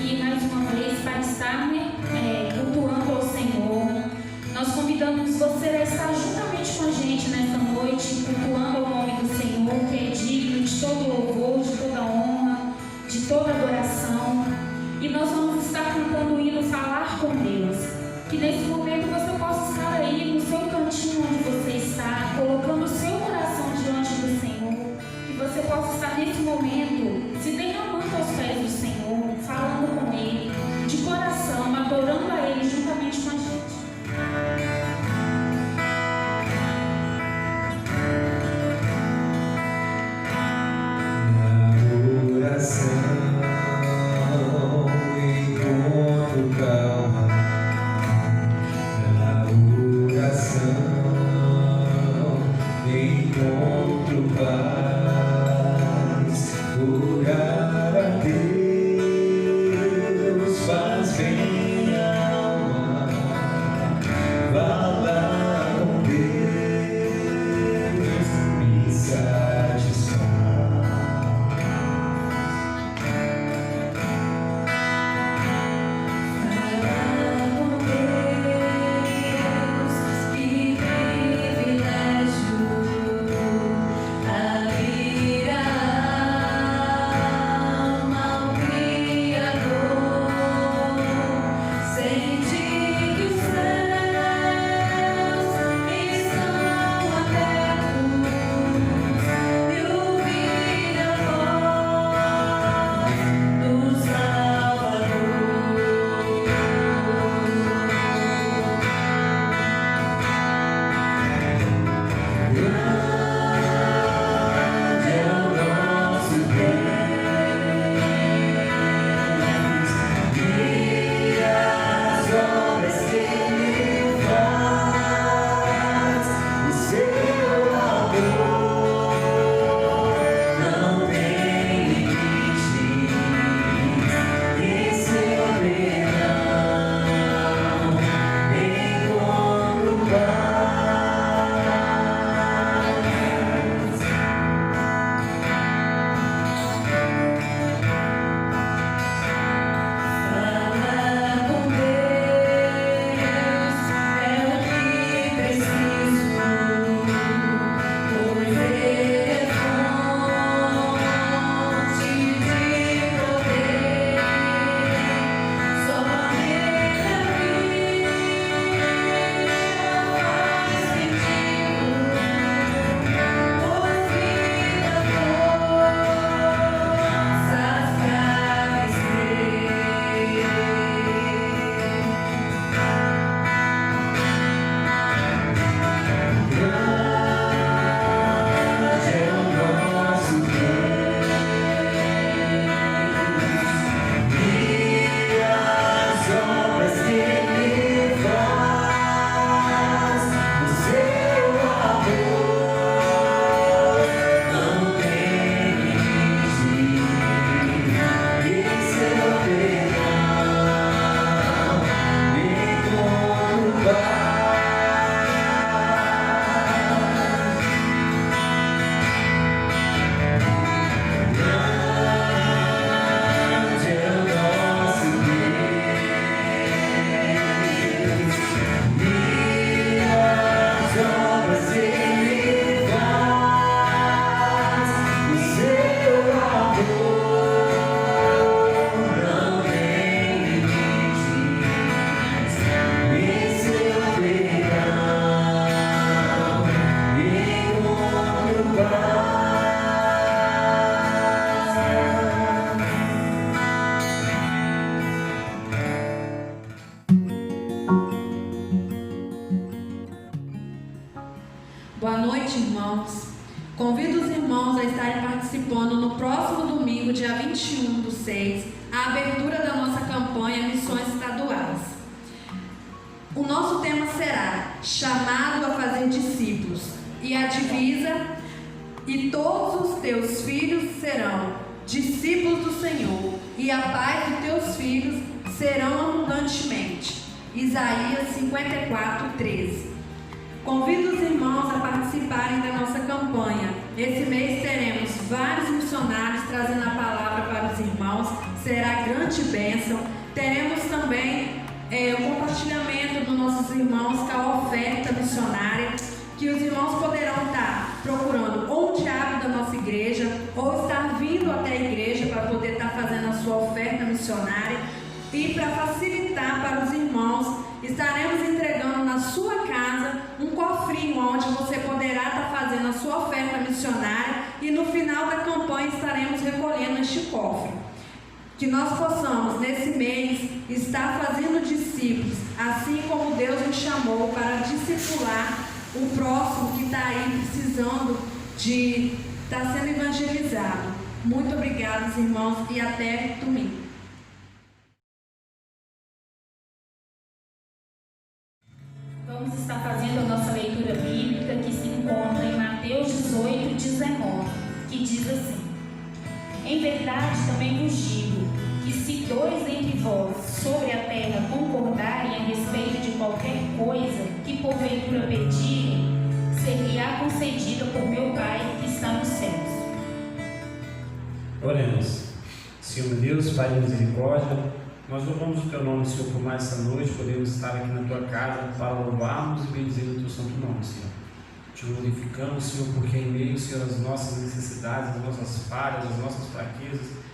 aqui mais uma vez para estar cultuando ao Senhor. Nós convidamos você a estar juntamente com a gente nessa noite, cultuando o nome do Senhor, que é digno de todo louvor, de toda honra, de toda adoração. E nós vamos estar cantando o hino Falar com Deus. Que nesse momento você possa estar aí no seu cantinho onde você está, colocando o seu coração diante do Senhor. Que você possa estar nesse momento se derramando aos pés do Senhor, falando com Ele, de coração, adorando a Ele juntamente com a gente. Na oração encontro calma, na oração encontro paz. Orar a Deus faz bem à alma, falar com Deus me satisfaz. Boa noite, irmãos. Convido os irmãos a estarem participando no próximo domingo, dia 21/6, a abertura da nossa campanha Missões Estaduais. O nosso tema será Chamado a Fazer Discípulos, e a divisa: e todos os teus filhos serão discípulos do Senhor, e a paz dos teus filhos serão abundantemente. Isaías 54:13. Convido os irmãos a participarem da nossa campanha. Esse mês teremos vários missionários trazendo a palavra para os irmãos. Será grande grande bênção. Teremos também o compartilhamento dos nossos irmãos com a oferta missionária, que os irmãos poderão estar procurando ou um diácono da nossa igreja, ou estar vindo até a igreja para poder estar fazendo a sua oferta missionária. E para facilitar para os irmãos, estaremos entregando na sua casa um cofrinho onde você poderá estar fazendo a sua oferta missionária, e no final da campanha estaremos recolhendo este cofre. Que nós possamos, nesse mês, estar fazendo discípulos, assim como Deus nos chamou para discipular o próximo que está aí precisando de estar sendo evangelizado. Muito obrigada, irmãos, e até domingo. Vamos estar fazendo a nossa leitura bíblica, que se encontra em Mateus 18, 19, que diz assim: Em verdade também vos digo, que se dois entre vós sobre a terra concordarem a respeito de qualquer coisa que porventura pedirem, ser-lhe-á concedida por meu Pai que está nos céus. Oremos. Senhor Deus, Pai de misericórdia, nós louvamos o Teu nome, Senhor, por mais essa noite, podemos estar aqui na Tua casa para louvarmos e bendizer o Teu santo nome, Senhor. Te glorificamos, Senhor, porque em meio, Senhor, às nossas necessidades, às nossas falhas, às nossas fraquezas,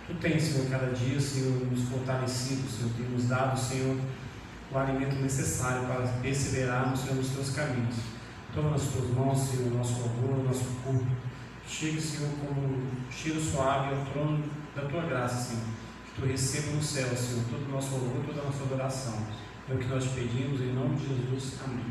Tu tens, Senhor, cada dia, Senhor, nos fortalecido, Senhor, tem nos dado, Senhor, o alimento necessário para perseverarmos, Senhor, nos Teus caminhos. Toma nas Tuas mãos, Senhor, o nosso louvor, o nosso corpo. Chegue, Senhor, como um cheiro suave ao trono da Tua graça, Senhor. Que Tu receba no céu, Senhor, todo o nosso louvor, toda a nossa adoração. É o que nós pedimos, em nome de Jesus. Amém.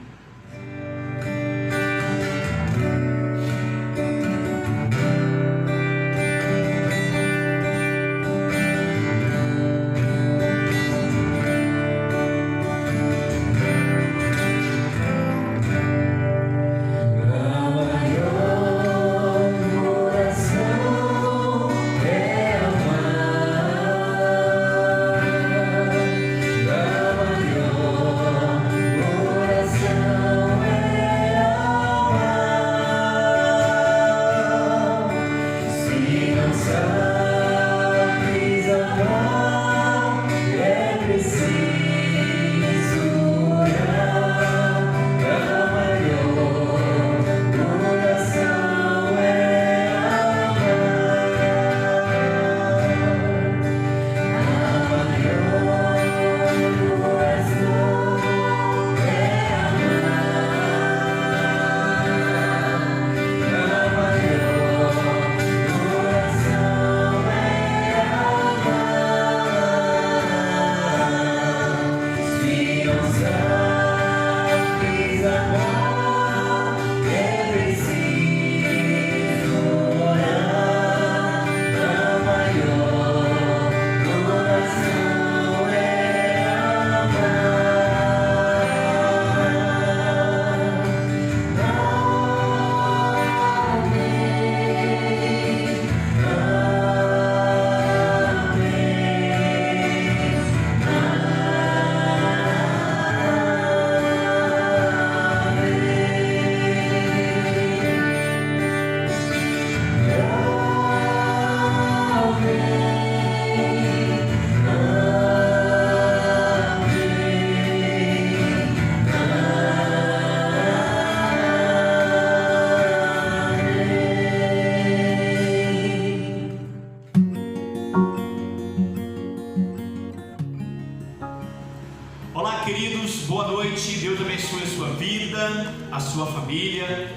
a sua família.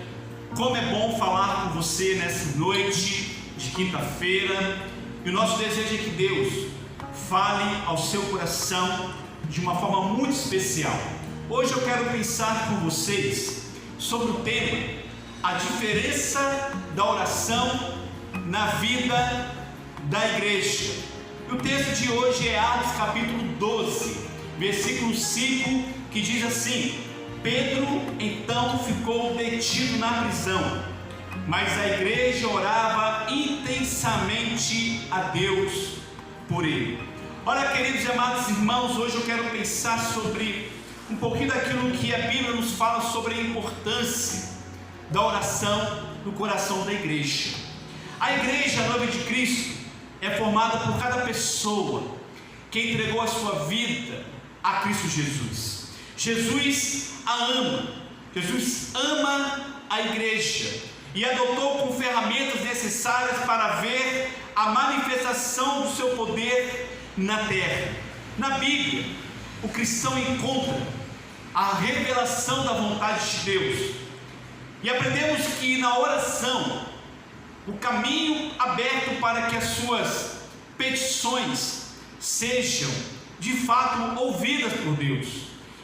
Como é bom falar com você nessa noite de quinta-feira. E o nosso desejo é que Deus fale ao seu coração de uma forma muito especial. Hoje eu quero pensar com vocês sobre o tema: a diferença da oração na vida da igreja. E o texto de hoje é Atos capítulo 12, versículo 5, que diz assim: Pedro então ficou detido na prisão, mas a igreja orava intensamente a Deus por ele. Olha, queridos e amados irmãos, hoje eu quero pensar sobre um pouquinho daquilo que a Bíblia nos fala sobre a importância da oração no coração da igreja. A igreja, a noiva de Cristo, é formada por cada pessoa que entregou a sua vida a Cristo Jesus. Jesus a ama, Jesus ama a igreja e adotou como ferramentas necessárias para ver a manifestação do seu poder na terra. Na Bíblia, o cristão encontra a revelação da vontade de Deus, e aprendemos que na oração, o caminho aberto para que as suas petições sejam de fato ouvidas por Deus.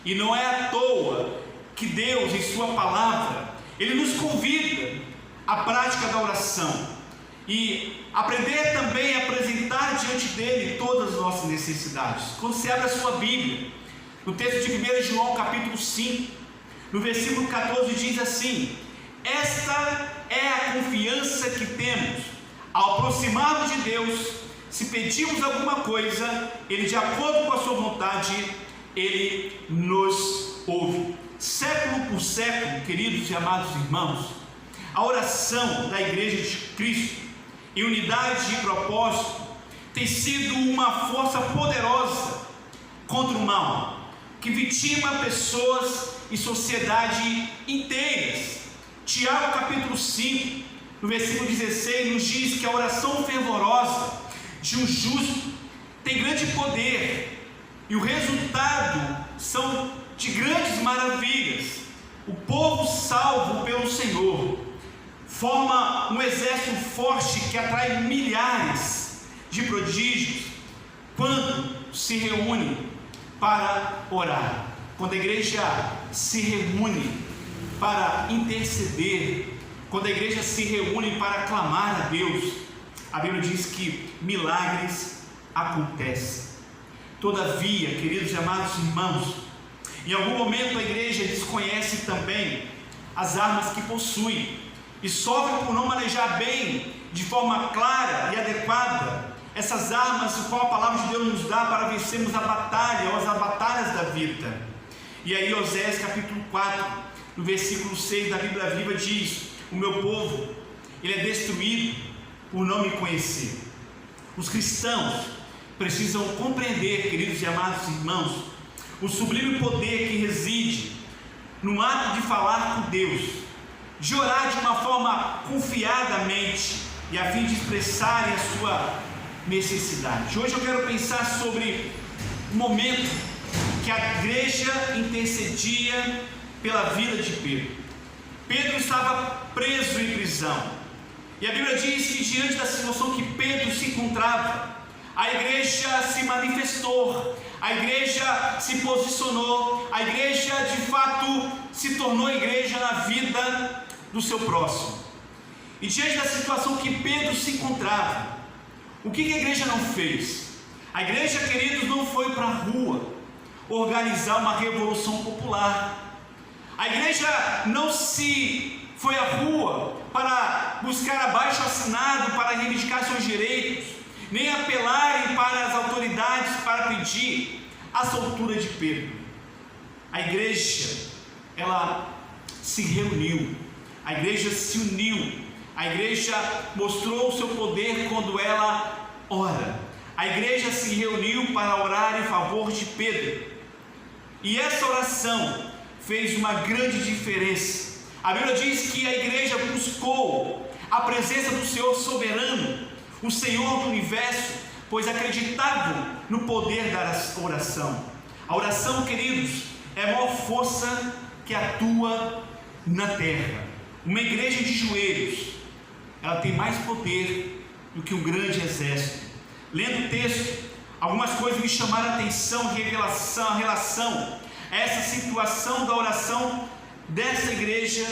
E não é à toa que Deus, em sua palavra, Ele nos convida à prática da oração e aprender também a apresentar diante dele todas as nossas necessidades. Quando você abre a sua Bíblia, no texto de 1 João capítulo 5, no versículo 14 diz assim: esta é a confiança que temos ao aproximarmos de Deus. Se pedimos alguma coisa, Ele, de acordo com a sua vontade, Ele nos ouve. Século por século, queridos e amados irmãos, a oração da Igreja de Cristo, em unidade de propósito, tem sido uma força poderosa contra o mal, que vitima pessoas e sociedade inteiras. Tiago capítulo 5, no versículo 16, nos diz que a oração fervorosa de um justo tem grande poder, e o resultado são de grandes maravilhas. O povo salvo pelo Senhor forma um exército forte que atrai milhares de prodígios quando se reúne para orar. Quando a igreja se reúne para interceder, quando a igreja se reúne para clamar a Deus, a Bíblia diz que milagres acontecem. Todavia, queridos e amados irmãos, em algum momento a igreja desconhece também as armas que possui e sofre por não manejar bem, de forma clara e adequada, essas armas, o qual a palavra de Deus nos dá para vencermos a batalha, ou as batalhas da vida. E aí Oséias capítulo 4, no versículo 6 da Bíblia Viva diz: o meu povo, ele é destruído por não me conhecer. Os cristãos precisam compreender, queridos e amados irmãos, o sublime poder que reside no ato de falar com Deus, de orar de uma forma confiadamente e a fim de expressarem a sua necessidade. Hoje eu quero pensar sobre o momento que a igreja intercedia pela vida de Pedro. Pedro estava preso em prisão, e a Bíblia diz que diante da situação que Pedro se encontrava, a igreja se manifestou, a igreja se posicionou, a igreja de fato se tornou igreja na vida do seu próximo. E diante da situação que Pedro se encontrava, o que a igreja não fez? A igreja, queridos, não foi para a rua organizar uma revolução popular. A igreja não se foi à rua para buscar abaixo assinado para reivindicar seus direitos, nem apelarem para as autoridades para pedir a soltura de Pedro. A igreja, ela se reuniu, a igreja se uniu, a igreja mostrou o seu poder quando ela ora. A igreja se reuniu para orar em favor de Pedro, e essa oração fez uma grande diferença. A Bíblia diz que a igreja buscou a presença do Senhor soberano, o Senhor do universo, pois acreditavam no poder da oração. A oração, queridos, é a maior força que atua na terra. Uma igreja de joelhos, ela tem mais poder do que um grande exército. Lendo o texto, algumas coisas me chamaram a atenção em relação a essa situação da oração dessa igreja,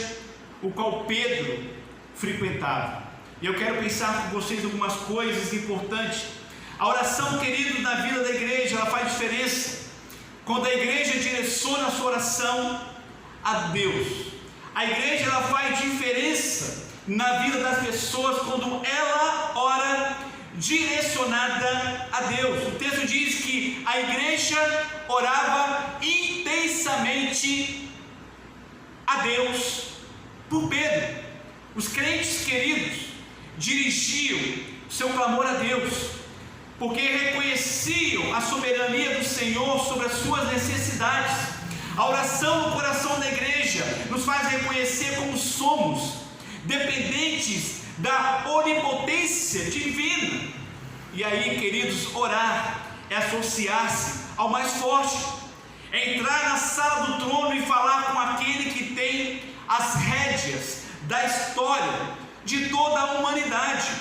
o qual Pedro frequentava. E eu quero pensar com vocês algumas coisas importantes. A oração, querido, na vida da igreja, ela faz diferença quando a igreja direciona a sua oração a Deus. A igreja, ela faz diferença na vida das pessoas quando ela ora direcionada a Deus. O texto diz que a igreja orava intensamente a Deus por Pedro. Os crentes, queridos, dirigiam seu clamor a Deus. porque reconheciam a soberania do Senhor sobre as suas necessidades. A oração no coração da igreja nos faz reconhecer como somos dependentes da onipotência divina. E aí, queridos, orar é associar-se ao mais forte, é entrar na sala do trono e falar com aquele que tem as rédeas da história de toda a humanidade.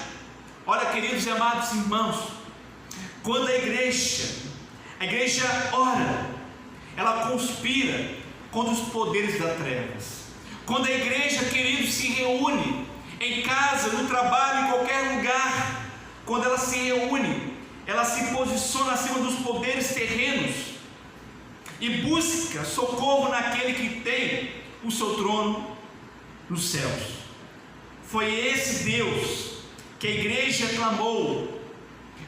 Olha, queridos e amados irmãos, quando a igreja ora, ela conspira contra os poderes das trevas. Quando a igreja, queridos, se reúne em casa, no trabalho, em qualquer lugar, quando ela se reúne, ela se posiciona acima dos poderes terrenos e busca socorro naquele que tem o seu trono nos céus. Foi esse Deus que a igreja clamou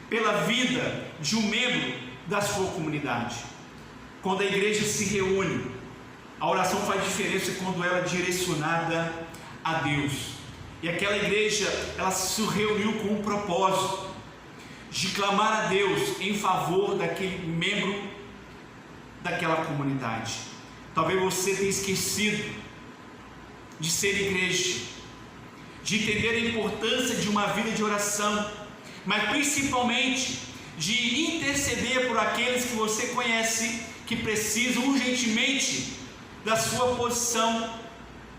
pela vida de um membro da sua comunidade. Quando a igreja se reúne, a oração faz diferença quando ela é direcionada a Deus. E aquela igreja, ela se reuniu com um propósito de clamar a Deus em favor daquele membro daquela comunidade. Talvez você tenha esquecido de ser igreja, de entender a importância de uma vida de oração, mas principalmente de interceder por aqueles que você conhece que precisam urgentemente da sua posição,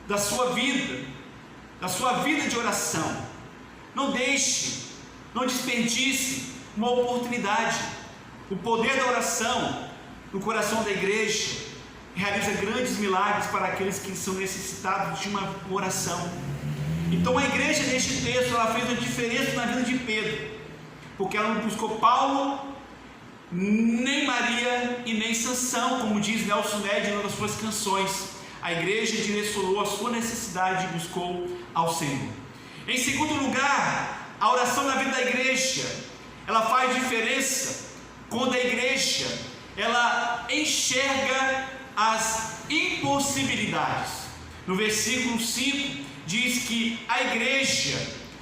da sua vida de oração. Não deixe, não desperdice uma oportunidade. O poder da oração no coração da igreja realiza grandes milagres para aqueles que são necessitados de uma oração. Então a igreja neste texto, ela fez uma diferença na vida de Pedro, porque ela não buscou Paulo, nem Maria e nem Sansão, como diz Nelson Ned em uma das suas canções. A igreja direcionou a sua necessidade e buscou ao Senhor. Em segundo lugar, a oração na vida da igreja, ela faz diferença quando a igreja, ela enxerga as impossibilidades. No versículo 5 diz que a igreja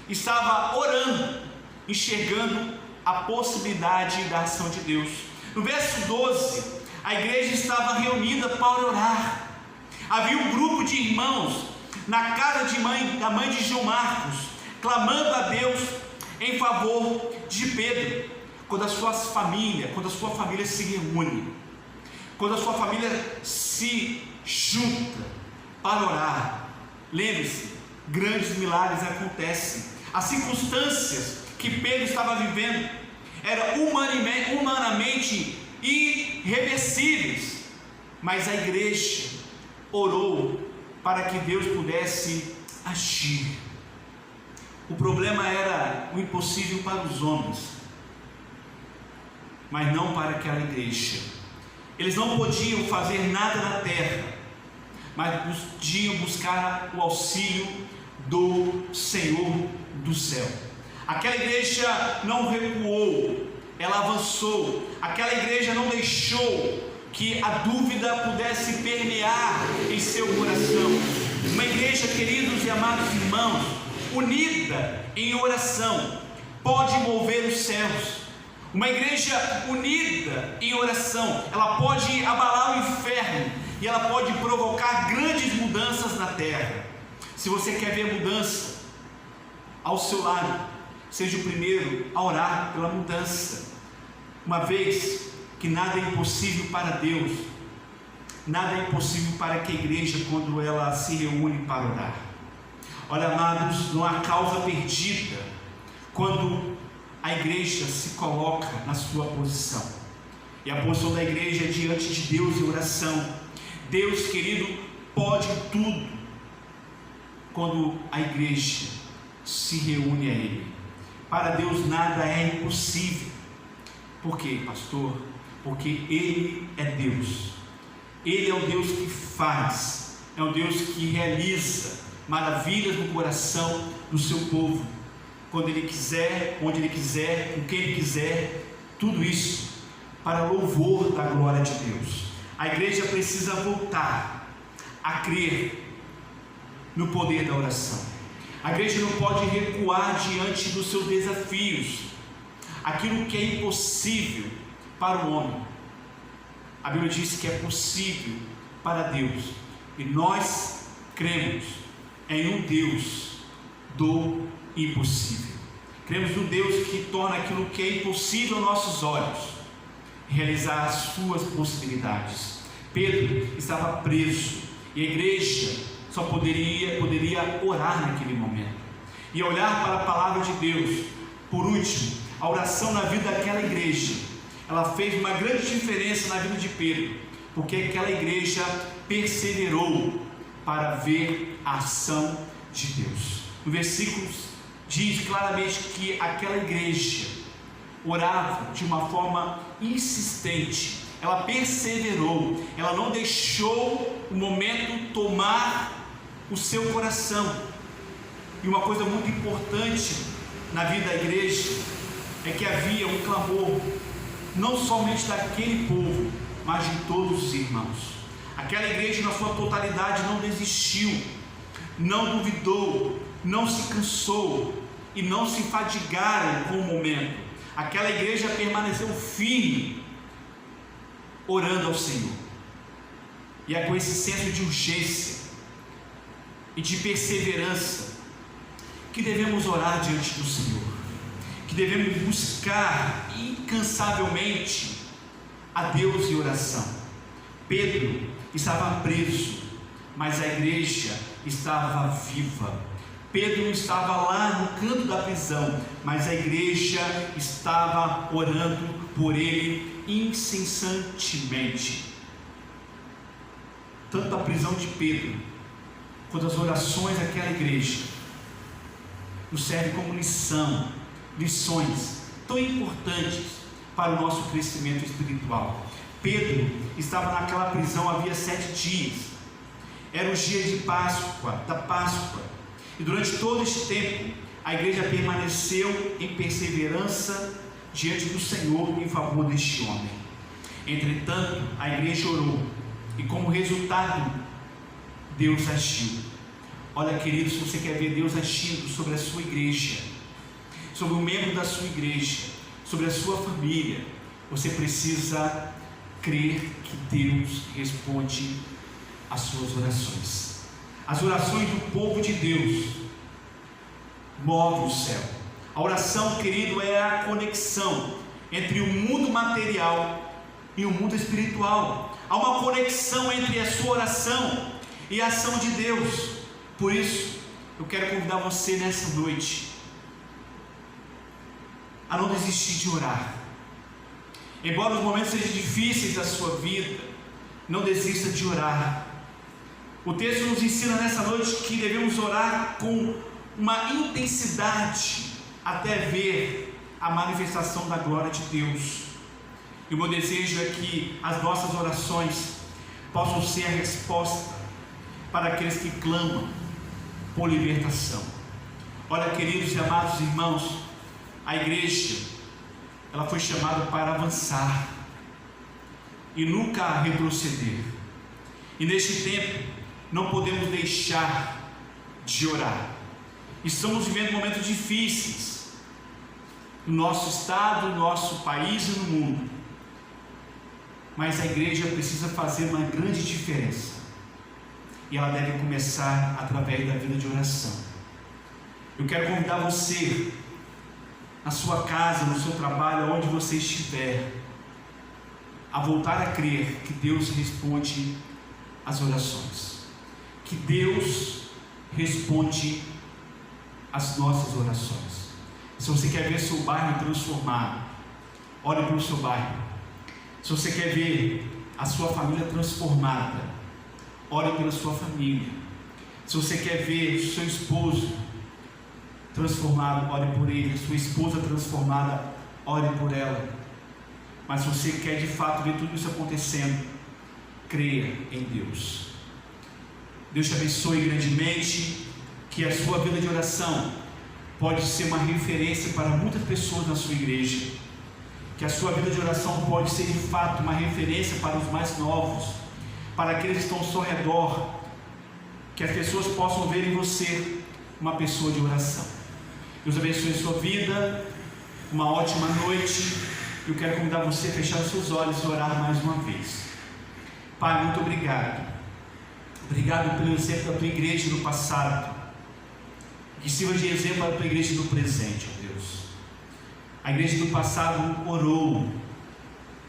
estava orando, enxergando a possibilidade da ação de Deus. No verso 12, a igreja estava reunida para orar. Havia um grupo de irmãos na casa da mãe de João Marcos, clamando a Deus em favor de Pedro. Quando a sua família se reúne, quando a sua família se junta para orar, lembre-se, grandes milagres acontecem. As circunstâncias que Pedro estava vivendo eram humanamente irreversíveis, mas a igreja orou para que Deus pudesse agir. O problema era o impossível para os homens, mas não para aquela igreja. Eles não podiam fazer nada na terra, mas podiam buscar o auxílio do Senhor do céu. Aquela igreja não recuou, ela avançou. Aquela igreja não deixou que a dúvida pudesse permear em seu coração. Uma igreja, queridos e amados irmãos, unida em oração, pode mover os céus. Uma igreja unida em oração, ela pode abalar o inferno e ela pode provocar grandes mudanças na terra. Se você quer ver mudança ao seu lado, seja o primeiro a orar pela mudança. Uma vez que nada é impossível para Deus, nada é impossível para que a igreja, quando ela se reúne para orar. Olha, amados, não há causa perdida quando a igreja se coloca na sua posição. E a posição da igreja é diante de Deus em oração. Deus, querido, pode tudo quando a igreja se reúne a Ele. Para Deus nada é impossível. Por quê, pastor? Porque Ele é Deus. Ele é o Deus que faz, é o Deus que realiza maravilhas no coração do seu povo, quando Ele quiser, onde Ele quiser, com quem Ele quiser, tudo isso para louvor da glória de Deus. A igreja precisa voltar a crer no poder da oração. A igreja não pode recuar diante dos seus desafios. aquilo que é impossível para o homem, a Bíblia diz que é possível para Deus. E nós cremos em um Deus do impossível. Cremos no Deus que torna aquilo que é impossível aos nossos olhos realizar as suas possibilidades. Pedro estava preso e a igreja só poderia orar naquele momento e olhar para a palavra de Deus. Por último, a oração na vida daquela igreja, ela fez uma grande diferença na vida de Pedro, porque aquela igreja perseverou para ver a ação de Deus. No versículo diz claramente que aquela igreja orava de uma forma insistente, ela perseverou, ela não deixou o momento tomar o seu coração. E uma coisa muito importante na vida da igreja é que havia um clamor, não somente daquele povo, mas de todos os irmãos. Aquela igreja na sua totalidade não desistiu, não duvidou, não se cansou e não se fadigaram com o momento. Aquela igreja permaneceu firme, orando ao Senhor. E é com esse senso de urgência e de perseverança que devemos orar diante do Senhor, que devemos buscar incansavelmente a Deus em oração. Pedro estava preso, mas a igreja estava viva. Pedro estava lá no canto da prisão, mas a igreja estava orando por ele incessantemente. Tanto a prisão de Pedro quanto as orações daquela igreja nos servem como lições tão importantes para o nosso crescimento espiritual. Pedro estava naquela prisão havia 7 dias, era o dia de Páscoa, e durante todo este tempo a igreja permaneceu em perseverança diante do Senhor em favor deste homem. Entretanto, a igreja orou e como resultado Deus agiu. Olha, querido, se você quer ver Deus agindo sobre a sua igreja, sobre um membro da sua igreja, sobre a sua família, você precisa crer que Deus responde às suas orações. As orações do povo de Deus movem o céu. A oração, querido, é a conexão entre o mundo material e o mundo espiritual. Há uma conexão entre a sua oração e a ação de Deus. Por isso, eu quero convidar você nessa noite a não desistir de orar. Embora os momentos sejam difíceis da sua vida, não desista de orar. O texto nos ensina nessa noite que devemos orar com uma intensidade até ver a manifestação da glória de Deus. E o meu desejo é que as nossas orações possam ser a resposta para aqueles que clamam por libertação. Olha, queridos e amados irmãos, a igreja, ela foi chamada para avançar e nunca retroceder. E neste tempo, não podemos deixar de orar. Estamos vivendo momentos difíceis no nosso estado, no nosso país e no mundo. Mas a igreja precisa fazer uma grande diferença. E ela deve começar através da vida de oração. Eu quero convidar você, na sua casa, no seu trabalho, onde você estiver, a voltar a crer que Deus responde às orações. Que Deus responde às nossas orações. Se você quer ver seu bairro transformado, ore pelo seu bairro. Se você quer ver a sua família transformada, ore pela sua família. Se você quer ver seu esposo transformado, ore por ele. Sua esposa transformada, ore por ela. Mas se você quer de fato ver tudo isso acontecendo, creia em Deus. Deus te abençoe grandemente. Que a sua vida de oração pode ser uma referência para muitas pessoas na sua igreja. Que a sua vida de oração pode ser de fato uma referência para os mais novos, para aqueles que estão ao seu redor. Que as pessoas possam ver em você uma pessoa de oração. Deus abençoe a sua vida. uma ótima noite. Eu quero convidar você a fechar os seus olhos e orar mais uma vez. Pai, muito obrigado. Obrigado pelo exemplo da tua igreja no passado, que sirva de exemplo para a tua igreja no presente, ó Deus. A igreja do passado orou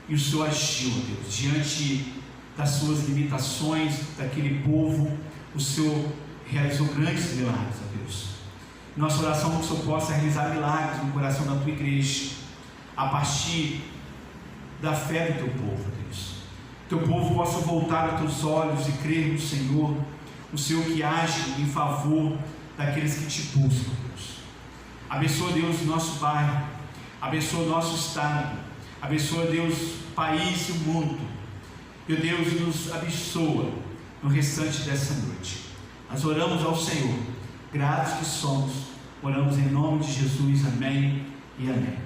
e o Senhor agiu, ó Deus, diante das suas limitações, daquele povo. O Senhor realizou grandes milagres, ó Deus. Nossa oração é que o Senhor possa realizar milagres no coração da tua igreja, a partir da fé do teu povo, ó Deus. Teu povo possa voltar os teus olhos e crer no Senhor, o Senhor que age em favor daqueles que te buscam, Deus. Abençoa, Deus, o nosso bairro, abençoa o nosso estado, abençoa, Deus, o país e o mundo. Meu Deus, nos abençoa no restante dessa noite. Nós oramos ao Senhor, gratos que somos, oramos em nome de Jesus, amém e amém.